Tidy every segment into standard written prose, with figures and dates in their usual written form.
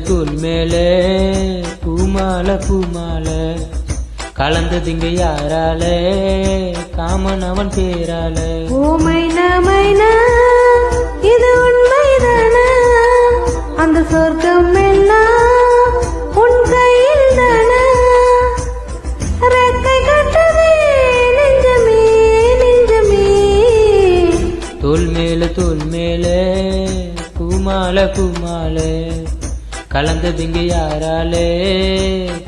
தூள் மேலே பூமால பூமால கலந்ததிங்க யாரால காமன் அவன் பேரால. ஓ மைனா மைனா இது உண்மைதானா அந்த சொர்க்கம் எல்லாம் உன் கையில் தானா ரெக்கை கட்டவே நெஞ்சமே நெஞ்சமே. தோல் மேலே பூமால பூமால கலந்ததிங்க யாராலே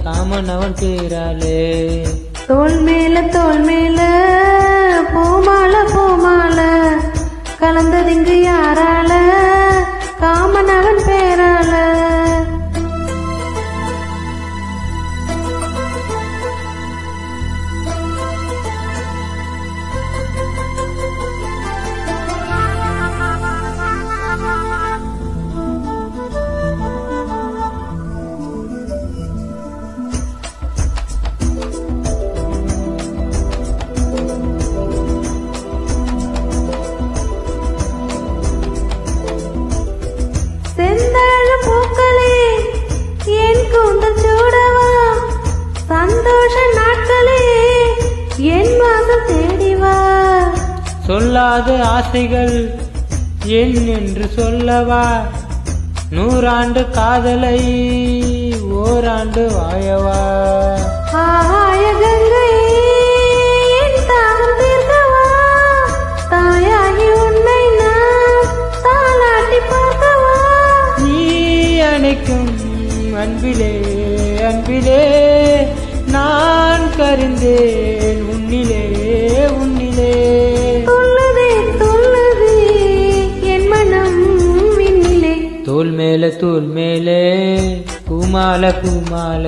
காமன் அவன் பேராலே. தோல் மேல பூமால பூமால கலந்ததிங்கு யாரால காமன் அவன் பேரால. செந்தாழ பூக்களே என் கூந்தல் சூடவா சந்தோஷ நாட்களே என் வாசல் தேடிவா. சொல்லாத ஆசைகள் என் என்று சொல்லவா 100 ஆண்டு காதலை ஓராண்டு வாயவா. ஆய கங்கை என் தாகம் தீர்க்கவா தாயாகி உன்னை நான் தாலாட்டி பார்க்கவா. நீ அணைக்கும் அன்பிலே அன்பிலே நான் கருந்தேன் உன்னிலே உன்னிலே. துள்ளுதே துள்ளுதே என் மனம் விண்ணிலே. தோல் மேலே பூமால பூமால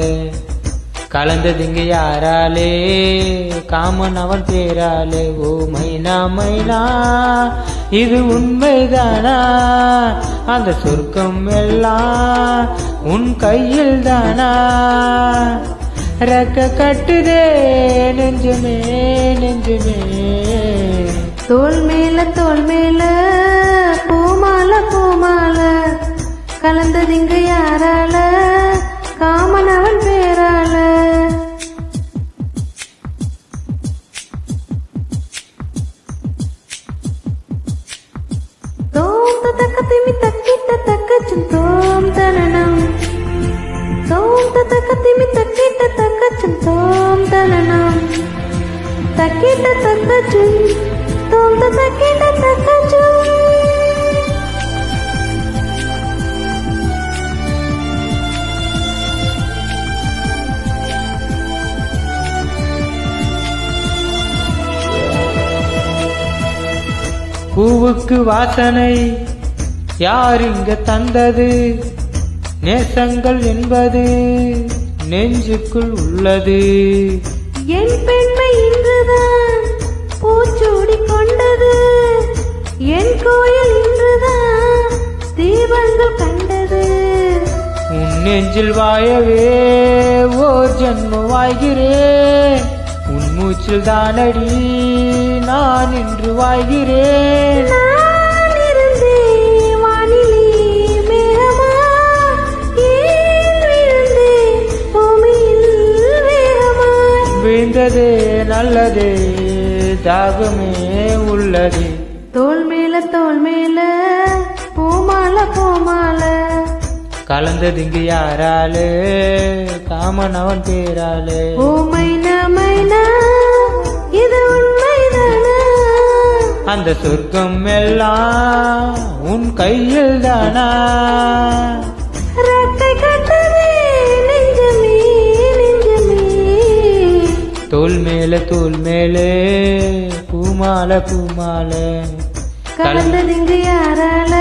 கலந்ததிங்க யாராலே காமன் அவன் பேராலே. ஓ மைனா மைனா இது உண்மைதானா அந்த சொர்க்கம் எல்லாம் உன் கையில் தானா ரெக்க கட்டுதே நெஞ்சுமே நெஞ்சுமே. தோல் மேல பூமால பூமால கலந்ததிங்கு யாரால காமன் அவன் பேரால. தோம் தக்க திமி தக்கிட்ட தக்கச்சும் தோம் தனனம் தோம் தக்க திமி தக்கிட்ட தக்கச்சும் தோம் தனனம் தக்கிட்ட தக்கச்சும் தோம் தக்கிட்ட தக்கச்சும். பூவுக்கு வாசனை யார் இங்க தந்தது நேசங்கள் என்பது நெஞ்சுக்குள் உள்ளது. என் பெண்மை இன்றுதான் பூச்சூடி கொண்டது என் கோயில் இன்றுதான் தீபங்கள் கண்டது. உன் நெஞ்சில் வாயவே ஓர் ஜன்ம வாய்கிறேன் உன் மூச்சில் தானடி நான் இன்று வாய்கிறேன். நான் இருந்தேன் வானிலே மேகமா ஏன் விழுந்தேன் பூமியில் வேகமா. விழுந்ததே நல்லதே தாகமே உள்ளதே. தோல் மேல பூமால பூமால கலந்ததிங்கு யாராலே காமன் அவன் பேராலே. ஓ மைனா மைனா இது உண்மைதானா அந்த சொர்க்கம் எல்லாம் உன் கையில் தானா ரெக்கை கட்டவே நெஞ்சமே நெஞ்சமே. தோல் மேலே பூமால பூமால கலந்ததிங்கு யாரால